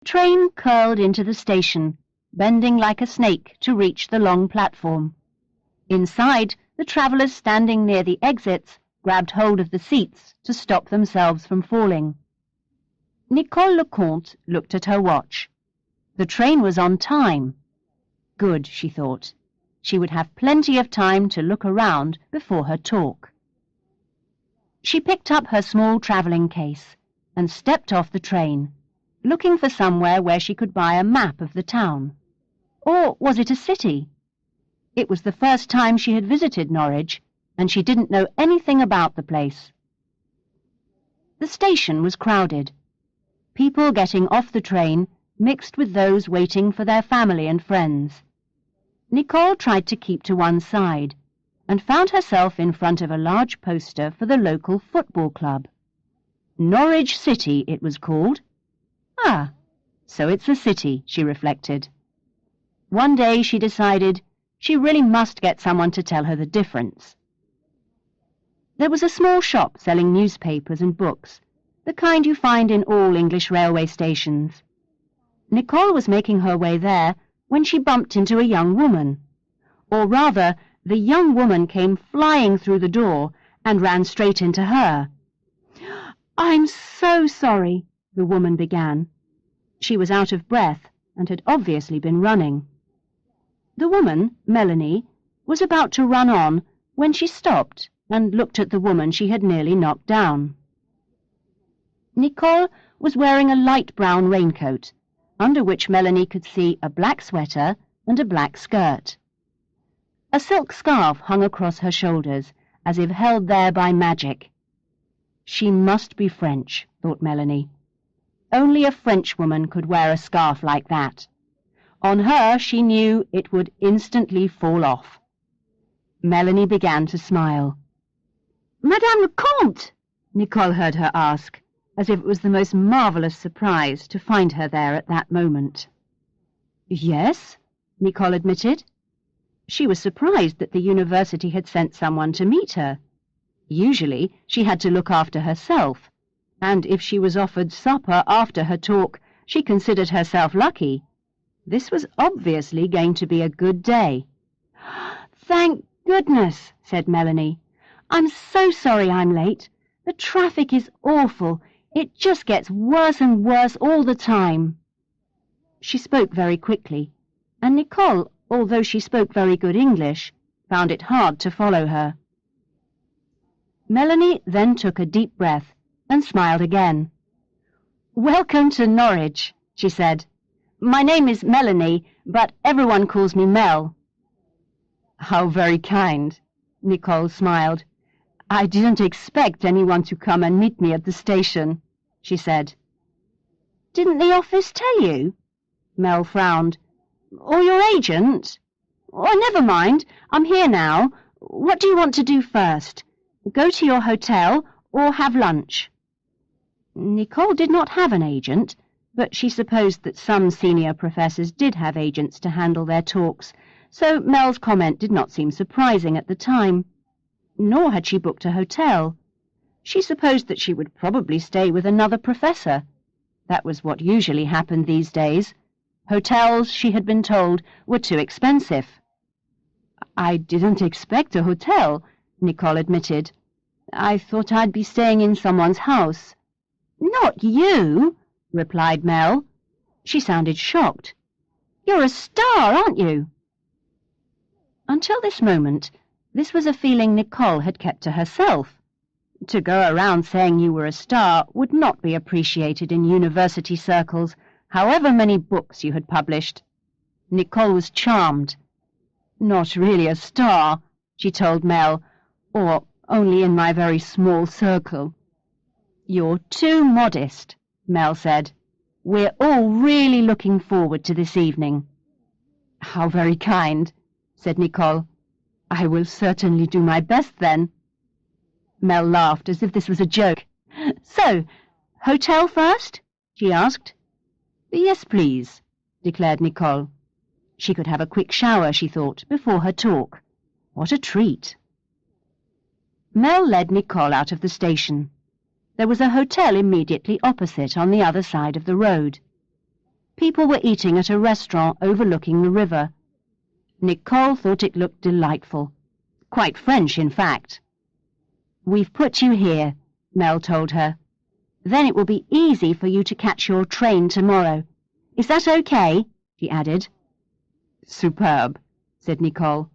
The train curled into the station, bending like a snake to reach the long platform. Inside, the travellers standing near the exits grabbed hold of the seats to stop themselves from falling. Nicole Leconte looked at her watch. The train was on time. Good, she thought. She would have plenty of time to look around before her talk. She picked up her small travelling case and stepped off the train, looking for somewhere where she could buy a map of the town. Or was it a city? It was the first time she had visited Norwich, and she didn't know anything about the place. The station was crowded. People getting off the train mixed with those waiting for their family and friends. Nicole tried to keep to one side and found herself in front of a large poster for the local football club. Norwich City, it was called. Ah, so it's a city, she reflected. One day she decided she really must get someone to tell her the difference. There was a small shop selling newspapers and books, the kind you find in all English railway stations. Nicole was making her way there when she bumped into a young woman. Or rather, the young woman came flying through the door and ran straight into her. "I'm so sorry," the woman began. She was out of breath and had obviously been running. The woman, Melanie, was about to run on when she stopped and looked at the woman she had nearly knocked down. Nicole was wearing a light brown raincoat, under which Melanie could see a black sweater and a black skirt. A silk scarf hung across her shoulders, as if held there by magic. She must be French, thought Melanie. Only a Frenchwoman could wear a scarf like that. On her she knew it would instantly fall off. Melanie began to smile. "Madame Leconte!" Nicole heard her ask, as if it was the most marvellous surprise to find her there at that moment. "Yes," Nicole admitted. She was surprised that the university had sent someone to meet her. Usually she had to look after herself, and if she was offered supper after her talk, she considered herself lucky. This was obviously going to be a good day. "Thank goodness," said Melanie. "I'm so sorry I'm late. The traffic is awful. It just gets worse and worse all the time." She spoke very quickly, and Nicole, although she spoke very good English, found it hard to follow her. Melanie then took a deep breath and smiled again. "Welcome to Norwich," she said. "My name is Melanie, but everyone calls me Mel." "How very kind," Nicole smiled. "I didn't expect anyone to come and meet me at the station," she said. "Didn't the office tell you?" Mel frowned. "Or your agent? Oh, never mind. I'm here now. What do you want to do first? Go to your hotel or have lunch?" Nicole did not have an agent, but she supposed that some senior professors did have agents to handle their talks, so Mel's comment did not seem surprising at the time. Nor had she booked a hotel. She supposed that she would probably stay with another professor. That was what usually happened these days. Hotels, she had been told, were too expensive. "I didn't expect a hotel," Nicole admitted. "I thought I'd be staying in someone's house." "Not you," replied Mel. She sounded shocked. "You're a star, aren't you?" Until this moment, this was a feeling Nicole had kept to herself. To go around saying you were a star would not be appreciated in university circles, however many books you had published. Nicole was charmed. "Not really a star," she told Mel, "or only in my very small circle." "You're too modest," Mel said. "We're all really looking forward to this evening." "How very kind," said Nicole. "I will certainly do my best then." Mel laughed as if this was a joke. "So, hotel first?" she asked. "Yes, please," declared Nicole. She could have a quick shower, she thought, before her talk. What a treat. Mel led Nicole out of the station. There was a hotel immediately opposite on the other side of the road. People were eating at a restaurant overlooking the river. Nicole thought it looked delightful. Quite French, in fact. "We've put you here," Mel told her. "Then it will be easy for you to catch your train tomorrow. Is that okay?" she added. "Superb," said Nicole,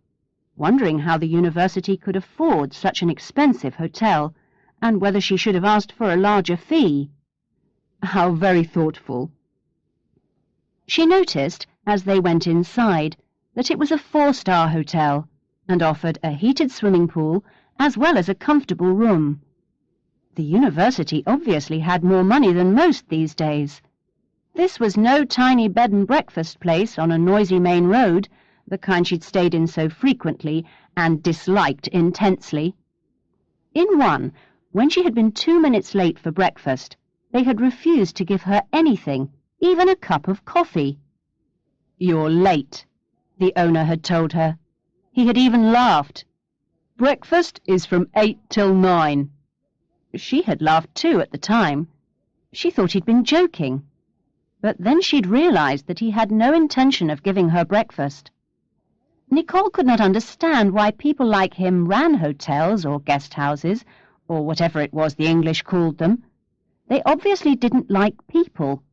wondering how the university could afford such an expensive hotel, and whether she should have asked for a larger fee. How very thoughtful. She noticed, as they went inside, that it was a 4-star hotel, and offered a heated swimming pool as well as a comfortable room. The university obviously had more money than most these days. This was no tiny bed and breakfast place on a noisy main road, the kind she'd stayed in so frequently and disliked intensely. In one, when she had been 2 minutes late for breakfast, they had refused to give her anything, even a cup of coffee. "You're late," the owner had told her. He had even laughed. "Breakfast is from 8 till 9. She had laughed too at the time. She thought he'd been joking. But then she'd realized that he had no intention of giving her breakfast. Nicole could not understand why people like him ran hotels or guest houses, or whatever it was the English called them. They obviously didn't like people.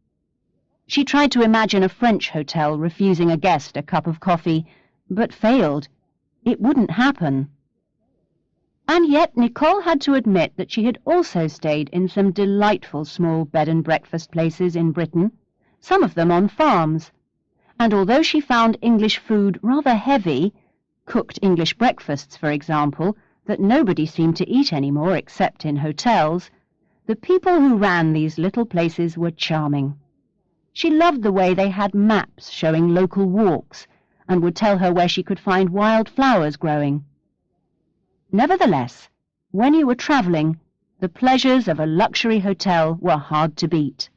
She tried to imagine a French hotel refusing a guest a cup of coffee, but failed. It wouldn't happen. And yet Nicole had to admit that she had also stayed in some delightful small bed and breakfast places in Britain, some of them on farms. And although she found English food rather heavy, cooked English breakfasts, for example, that nobody seemed to eat anymore except in hotels, the people who ran these little places were charming. She loved the way they had maps showing local walks, and would tell her where she could find wild flowers growing. Nevertheless, when you were travelling, the pleasures of a luxury hotel were hard to beat.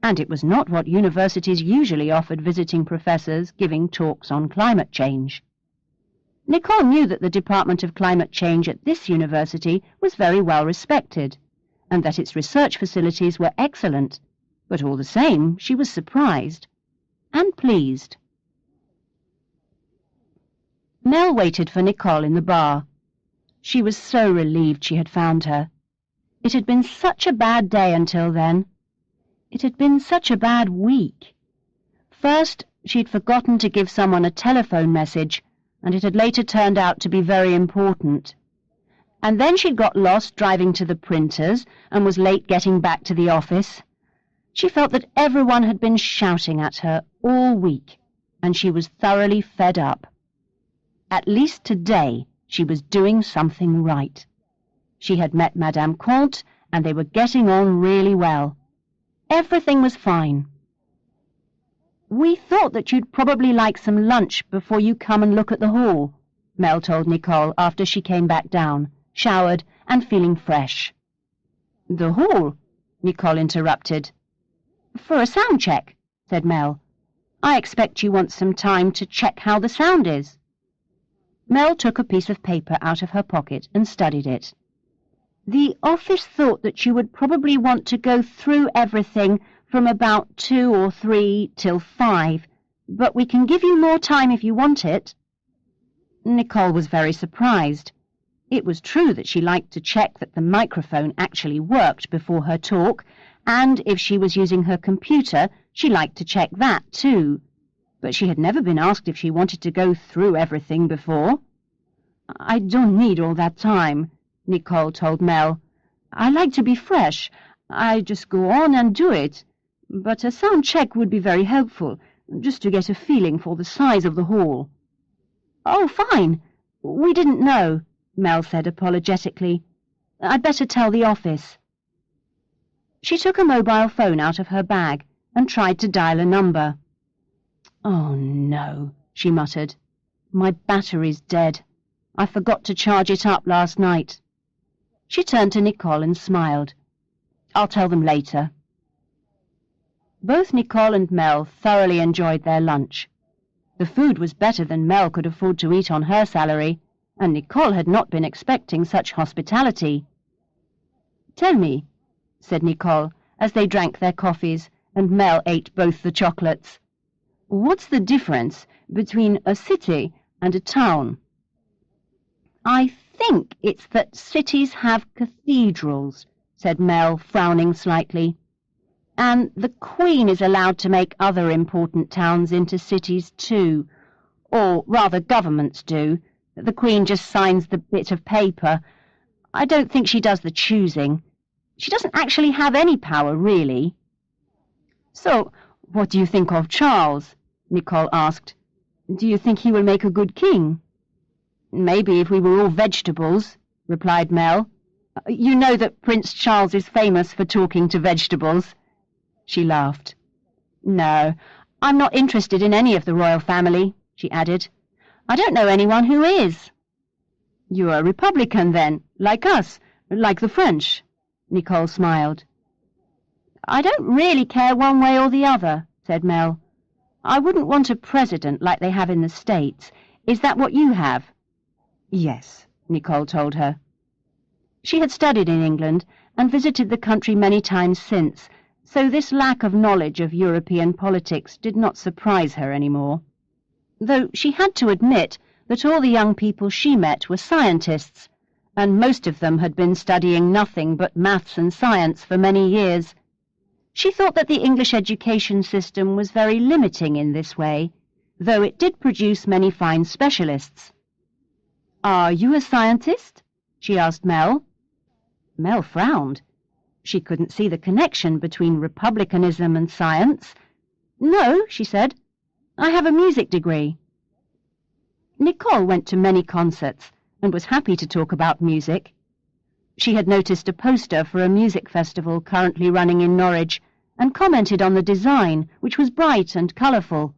And it was not what universities usually offered visiting professors giving talks on climate change. Nicole knew that the Department of Climate Change at this university was very well respected, and that its research facilities were excellent, but all the same she was surprised and pleased. Mel waited for Nicole in the bar. She was so relieved she had found her. It had been such a bad day until then. It had been such a bad week. First, she'd forgotten to give someone a telephone message, and it had later turned out to be very important. And then she'd got lost driving to the printers and was late getting back to the office. She felt that everyone had been shouting at her all week, and she was thoroughly fed up. At least today she was doing something right. She had met Madame Comte, and they were getting on really well. Everything was fine. "We thought that you'd probably like some lunch before you come and look at the hall," Mel told Nicole after she came back down, showered and feeling fresh. "The hall?" Nicole interrupted. "For a sound check," said Mel. "I expect you want some time to check how the sound is." Mel took a piece of paper out of her pocket and studied it. "The office thought that you would probably want to go through everything from about 2 or 3 till 5, but we can give you more time if you want it." Nicole was very surprised. It was true that she liked to check that the microphone actually worked before her talk, and if she was using her computer, she liked to check that too. But she had never been asked if she wanted to go through everything before. "I don't need all that time," Nicole told Mel. "I like to be fresh. I just go on and do it. But a sound check would be very helpful, just to get a feeling for the size of the hall." "Oh, fine. We didn't know," Mel said apologetically. "I'd better tell the office." She took a mobile phone out of her bag and tried to dial a number. "Oh, no," she muttered. "My battery's dead. I forgot to charge it up last night." She turned to Nicole and smiled. "I'll tell them later." Both Nicole and Mel thoroughly enjoyed their lunch. The food was better than Mel could afford to eat on her salary, and Nicole had not been expecting such hospitality. "Tell me," said Nicole, as they drank their coffees and Mel ate both the chocolates. "What's the difference between a city and a town?" "I think it's that cities have cathedrals," said Mel, frowning slightly. "And the Queen is allowed to make other important towns into cities too. Or rather, governments do. The Queen just signs the bit of paper. I don't think she does the choosing. She doesn't actually have any power, really." "So, what do you think of Charles?" Nicole asked. "Do you think he will make a good king?" "Maybe if we were all vegetables," replied Mel. "You know that Prince Charles is famous for talking to vegetables." She laughed. "No, I'm not interested in any of the royal family," she added. "I don't know anyone who is." "You're a Republican, then, like us, like the French," Nicole smiled. "I don't really care one way or the other," said Mel. "I wouldn't want a president like they have in the States. Is that what you have?" "Yes," Nicole told her. She had studied in England and visited the country many times since, so this lack of knowledge of European politics did not surprise her anymore. Though she had to admit that all the young people she met were scientists, and most of them had been studying nothing but maths and science for many years. She thought that the English education system was very limiting in this way, though it did produce many fine specialists. "Are you a scientist?" she asked Mel. Mel frowned. She couldn't see the connection between republicanism and science. "No," she said. "I have a music degree." Nicole went to many concerts and was happy to talk about music. She had noticed a poster for a music festival currently running in Norwich and commented on the design, which was bright and colourful.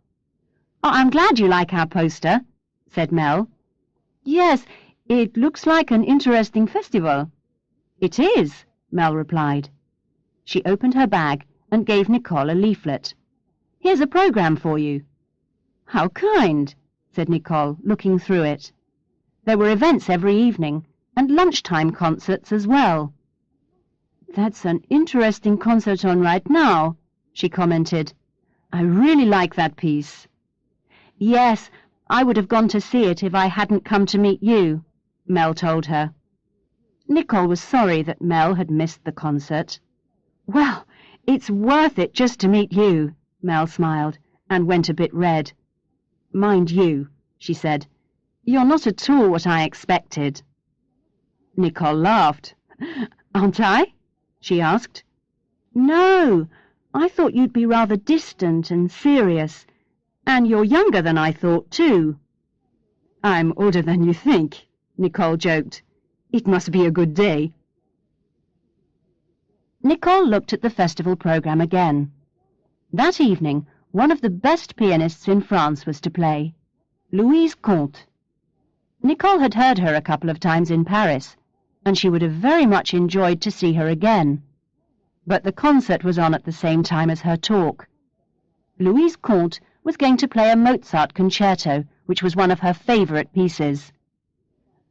"Oh, I'm glad you like our poster," said Mel. "Yes, it looks like an interesting festival." "It is," Mel replied. She opened her bag and gave Nicole a leaflet. "Here's a programme for you." "How kind," said Nicole, looking through it. There were events every evening, and lunchtime concerts as well. "That's an interesting concert on right now," she commented. "I really like that piece." "Yes, I would have gone to see it if I hadn't come to meet you," Mel told her. Nicole was sorry that Mel had missed the concert. "Well, it's worth it just to meet you," Mel smiled, and went a bit red. "Mind you," she said, "you're not at all what I expected." Nicole laughed. "Aren't I?" she asked. "No, I thought you'd be rather distant and serious, and you're younger than I thought, too." "I'm older than you think," Nicole joked. "It must be a good day." Nicole looked at the festival programme again. That evening, one of the best pianists in France was to play, Louise Comte. Nicole had heard her a couple of times in Paris, and she would have very much enjoyed to see her again. But the concert was on at the same time as her talk. Louise Comte was going to play a Mozart concerto, which was one of her favourite pieces.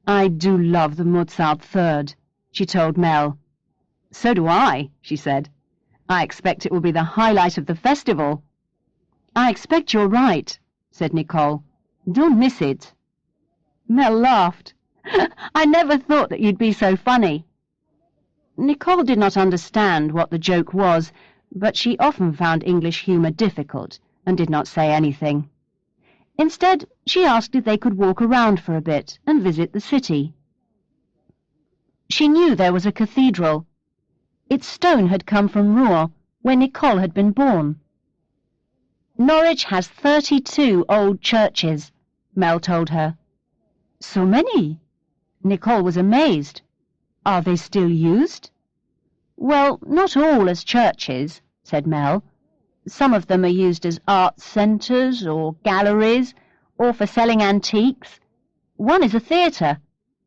"I do love the Mozart Third," she told Mel. "So do I," she said. "I expect it will be the highlight of the festival." "I expect you're right," said Nicole. "Don't miss it." Mel laughed. "I never thought that you'd be so funny." Nicole did not understand what the joke was, but she often found English humour difficult and did not say anything. Instead, she asked if they could walk around for a bit and visit the city. She knew there was a cathedral. Its stone had come from Rouen, where Nicole had been born. "Norwich has 32 old churches," Mel told her. "So many?" Nicole was amazed. "Are they still used?" "Well, not all as churches," said Mel. "Some of them are used as art centres or galleries, or for selling antiques. One is a theatre,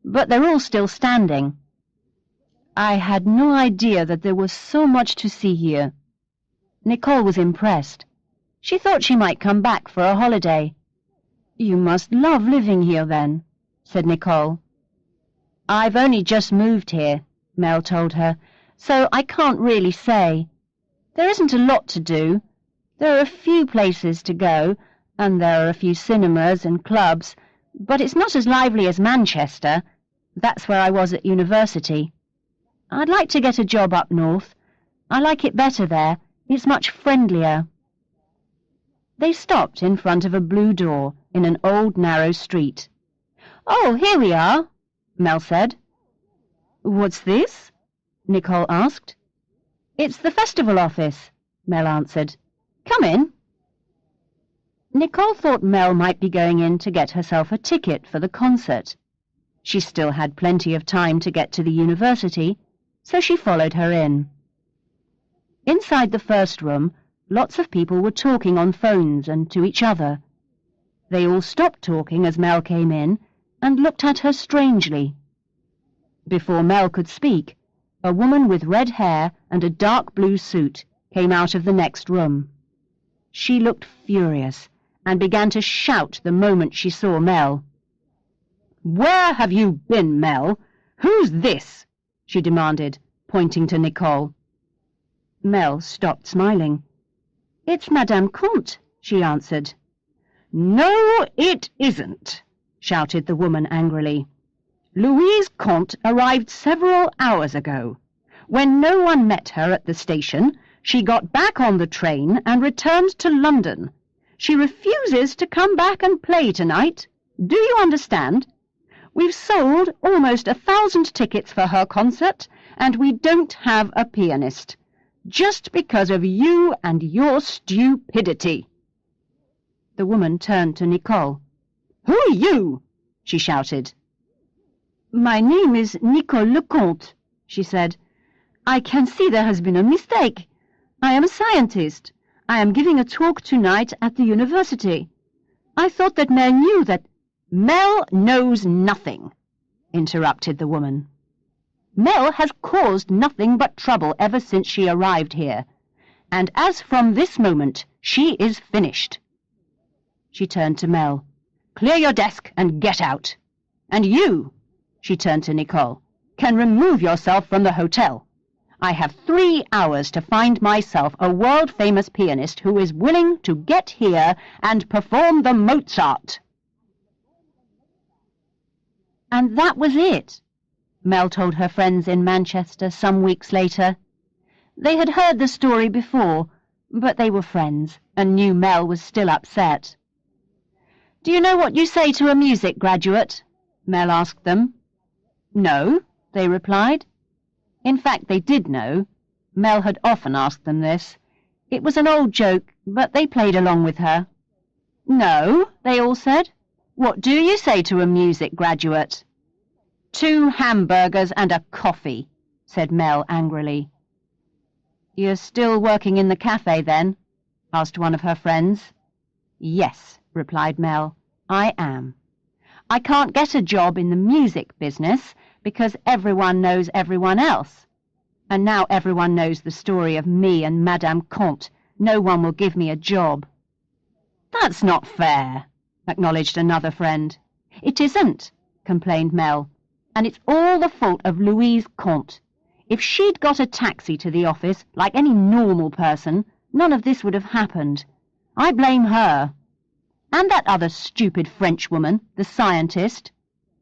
but they're all still standing." "I had no idea that there was so much to see here." Nicole was impressed. She thought she might come back for a holiday. "You must love living here, then," said Nicole. "I've only just moved here," Mel told her, "so I can't really say. There isn't a lot to do. There are a few places to go, and there are a few cinemas and clubs, but it's not as lively as Manchester. That's where I was at university. I'd like to get a job up north. I like it better there. It's much friendlier. They stopped in front of a blue door in an old narrow street. "Oh, here we are," Mel said. "What's this?" Nicole asked. "It's the festival office," Mel answered. "Come in." Nicole thought Mel might be going in to get herself a ticket for the concert. She still had plenty of time to get to the university, so she followed her in. Inside the first room, lots of people were talking on phones and to each other. They all stopped talking as Mel came in and looked at her strangely. Before Mel could speak, a woman with red hair and a dark blue suit came out of the next room. She looked furious and began to shout the moment she saw Mel. "Where have you been, Mel? Who's this?" she demanded, pointing to Nicole. Mel stopped smiling. "It's Madame Comte," she answered. "No, it isn't," shouted the woman angrily. "Louise Comte arrived several hours ago. When no one met her at the station, she got back on the train and returned to London. She refuses to come back and play tonight. Do you understand? We've sold almost 1,000 tickets for her concert, and we don't have a pianist. Just because of you and your stupidity." The woman turned to Nicole. "Who are you?" she shouted. "My name is Nicole Lecomte," she said. "I can see there has been a mistake. I am a scientist. I am giving a talk tonight at the university. I thought that Mel knew that—" "Mel knows nothing," interrupted the woman. "Mel has caused nothing but trouble ever since she arrived here, and as from this moment, she is finished." She turned to Mel. "Clear your desk and get out. And you," she turned to Nicole, "can remove yourself from the hotel. I have 3 hours to find myself a world-famous pianist who is willing to get here and perform the Mozart." And that was it, Mel told her friends in Manchester some weeks later. They had heard the story before, but they were friends and knew Mel was still upset. "Do you know what you say to a music graduate?" Mel asked them. "No," they replied. In fact, they did know. Mel had often asked them this. It was an old joke, but they played along with her. "No," they all said. "What do you say to a music graduate?" "2 hamburgers and a coffee," said Mel angrily. "You're still working in the cafe, then?" asked one of her friends. "Yes," replied Mel, "I am. I can't get a job in the music business because everyone knows everyone else. And now everyone knows the story of me and Madame Comte. No one will give me a job." "That's not fair," acknowledged another friend. "It isn't," complained Mel, "and it's all the fault of Louise Comte. If she'd got a taxi to the office like any normal person, none of this would have happened. I blame her. And that other stupid French woman, the scientist.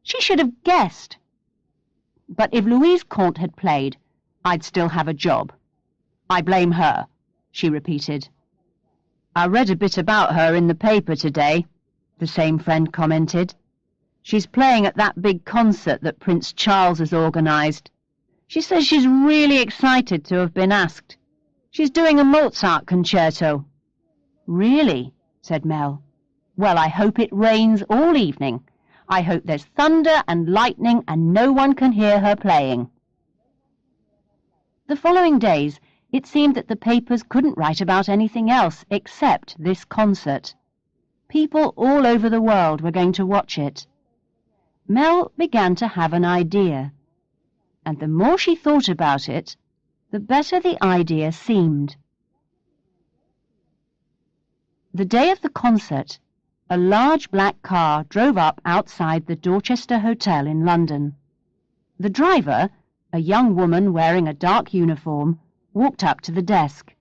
She should have guessed. But if Louise Comte had played, I'd still have a job. I blame her," she repeated. "I read a bit about her in the paper today," the same friend commented. "She's playing at that big concert that Prince Charles has organised. She says she's really excited to have been asked. She's doing a Mozart concerto." "Really?" said Mel. "Well, I hope it rains all evening. I hope there's thunder and lightning and no one can hear her playing." The following days, it seemed that the papers couldn't write about anything else except this concert. People all over the world were going to watch it. Mel began to have an idea, and the more she thought about it, the better the idea seemed. The day of the concert, a large black car drove up outside the Dorchester Hotel in London. The driver, a young woman wearing a dark uniform, walked up to the desk.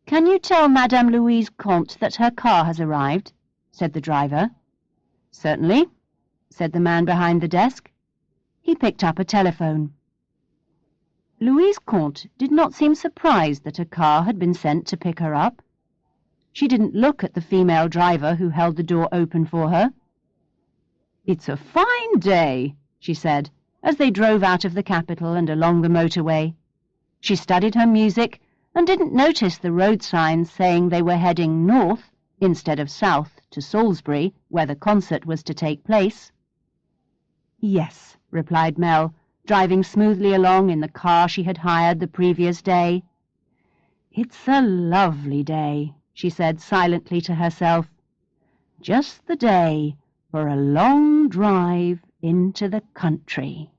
"Can you tell Madame Louise Comte that her car has arrived?" said the driver. "Certainly," said the man behind the desk. He picked up a telephone. Louise Comte did not seem surprised that a car had been sent to pick her up. She didn't look at the female driver who held the door open for her. "It's a fine day," she said, as they drove out of the capital and along the motorway. She studied her music and didn't notice the road signs saying they were heading north instead of south to Salisbury, where the concert was to take place. "Yes," replied Mel, driving smoothly along in the car she had hired the previous day. "It's a lovely day," she said silently to herself. "Just the day for a long drive into the country."